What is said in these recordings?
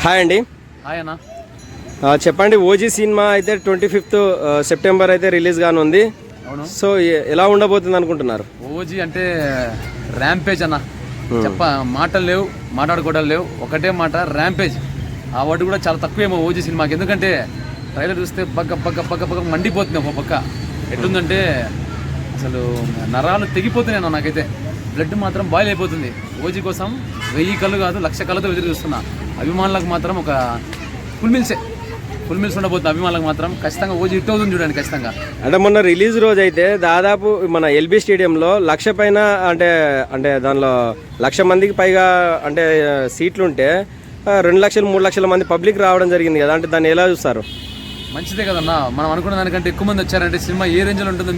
Hi అండి. Hi అన్న. చెప్పండి, ఓజీ సినిమా అయితే 25th సెప్టెంబర్ అయితే రిలీజ్ కానుంది. అవును. సో ఎలా ఉండబోతుంది అనుకుంటున్నారు? ఓజీ అంటే ర్యాంపేజ్ అన్న. మాటలు లేవు, మాట్లాడుకోవడం లేవు, ఒకటే మాట ర్యాంపేజ్. ఆ వర్డ్ కూడా చాలా తక్కువేమో ఓజీ సినిమాకి. ఎందుకంటే ట్రైలర్ చూస్తే బగ్గ బగ్గ బగ్గ బగ్గ మండిపోతుంది. ఒక పక్క ఎట్లుందంటే అసలు నరాలు తెగిపోతున్నాయి అన్న. నాకైతే బ్లడ్ మాత్రం బాయిల్ అయిపోతుంది. ఓజీ కోసం 1000 కళ్ళు కాదు 1,00,000 కళ్ళతో ఎదురు చూస్తున్నా. అభిమానులకు మాత్రం ఒక ఫుల్ మిల్స్ ఉండబోతుంది. అభిమానులకు మాత్రం ఖచ్చితంగా ఓజీ హిట్ అవుతుంది చూడండి ఖచ్చితంగా. అంటే మొన్న రిలీజ్ రోజు అయితే దాదాపు మన ఎల్బీ స్టేడియంలో 1,00,000 పైన అంటే దానిలో 1,00,000 మందికి పైగా అంటే సీట్లు ఉంటే 2 లక్షలు 3 లక్షల మంది పబ్లిక్ రావడం జరిగింది కదా. అంటే దాన్ని ఎలా చూస్తారు? మంచిదే కదన్నా. మనం అనుకున్న దానికంటే ఎక్కువ మంది వచ్చారంటే సినిమా ఏ రేంజ్లో ఉంటుందో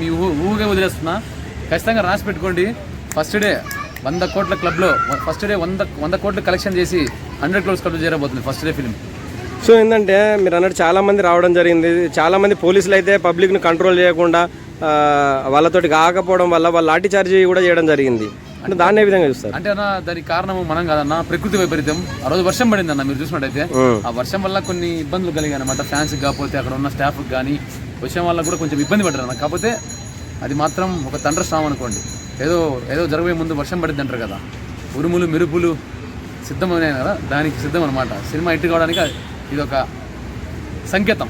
మీ ఊగే వదిలేస్తున్నా. ఖచ్చితంగా రాసి పెట్టుకోండి. ఫస్ట్ డే 100 కోట్ల క్లబ్లో ఫస్ట్ డే 100 కోట్లు కలెక్షన్ చేసి 100 crores క్లబ్ చేరబోతుంది ఫస్ట్ డే ఫిల్మ్. సో ఏంటంటే మీరు అన్నట్టు చాలా మంది రావడం జరిగింది. చాలా మంది పోలీసులు అయితే పబ్లిక్ను కంట్రోల్ చేయకుండా వాళ్ళతోటి కాకపోవడం వల్ల వాళ్ళు లాఠీ చార్జ్ కూడా చేయడం జరిగింది. అంటే దాన్ని ఏ విధంగా చూస్తారు? అంటే అన్న దానికి కారణం మనం కాదన్న, ప్రకృతి వైపరీత్యం. ఆ రోజు వర్షం పడింది అన్న, మీరు చూసినట్టయితే ఆ వర్షం వల్ల కొన్ని ఇబ్బందులు కలిగాయి అనమాట. ఫ్యాన్స్కి కాకపోతే అక్కడ ఉన్న స్టాఫ్కి కానీ వర్షం వల్ల కూడా కొంచెం ఇబ్బంది పడ్డారు అన్న. కాకపోతే అది మాత్రం ఒక తండ్రి స్ట్రామ్ అనుకోండి. ఏదో జరగబోయే ముందు వర్షం పడింది అంటారు కదా, ఉరుములు మెరుపులు సిద్ధమైనాయి కదా, దానికి సిద్ధం అనమాట. సినిమా హిట్ కావడానికి ఇది ఒక సంకేతం.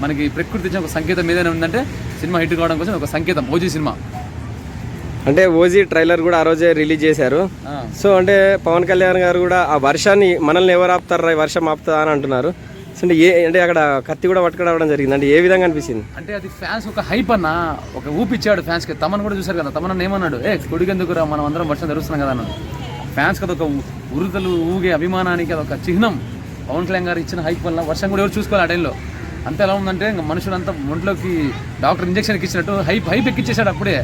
మనకి ప్రకృతి ఇచ్చిన ఒక సంకేతం ఏదైనా ఉందంటే సినిమా హిట్ కావడం కోసం ఒక సంకేతం ఓజీ సినిమా. అంటే ఓజీ ట్రైలర్ కూడా ఆ రోజే రిలీజ్ చేశారు. సో అంటే పవన్ కళ్యాణ్ గారు కూడా ఆ వర్షాన్ని మనల్ని ఎవరు ఆపుతారా, ఈ వర్షం ఆపుతా అని అంటున్నారు. సో అంటే అక్కడ కత్తి కూడా పట్టుకురావడం జరిగింది. అంటే ఏ విధంగా అనిపించింది? అంటే అది ఫ్యాన్స్ ఒక హైప్ అన్న, ఒక ఊపిచ్చాడు ఫ్యాన్స్కి. తమను కూడా చూశారు కదా, తమను ఏమన్నాడు, కొడుకెందుకురా మనం అందరం వర్షం తెరుస్తున్నాం కదా అన్నాడు. ఫ్యాన్స్కి అదొక ఉరుతలు ఊగే అభిమానానికి అదొక చిహ్నం. పవన్ కళ్యాణ్ గారు ఇచ్చిన హైప్ వల్ల వర్షం కూడా ఎవరు చూసుకోవాలి ఆ టైంలో. అంత ఎలా ఉందంటే ఇంకా మనుషులంతా ఒంట్లోకి డాక్టర్ ఇంజెక్షన్ ఇచ్చినట్టు హైప్ ఎక్కిచ్చేసాడు అప్పుడే.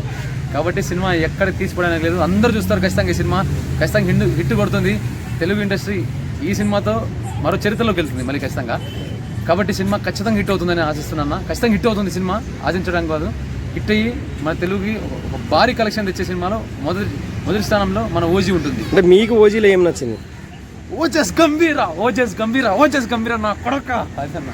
కాబట్టి సినిమా ఎక్కడికి తీసుకోవడానికి లేదు, అందరూ చూస్తారు ఖచ్చితంగా. ఈ సినిమా ఖచ్చితంగా హిట్ కొడుతుంది. తెలుగు ఇండస్ట్రీ ఈ సినిమాతో మరో చరిత్రలోకి వెళ్తుంది మళ్ళీ ఖచ్చితంగా. కాబట్టి సినిమా ఖచ్చితంగా హిట్ అవుతుందని ఆశిస్తున్నాను. ఖచ్చితంగా హిట్ అవుతుంది సినిమా, ఆశించడానికి కాదు. హిట్ అయ్యి మన తెలుగుకి ఒక భారీ కలెక్షన్ తెచ్చే సినిమాలో మొదటి స్థానంలో మన ఓజీ ఉంటుంది. అంటే మీకు ఓజీలో ఏం నచ్చింది? ఓజస్ గంభీర నా కొడక అదన్నా.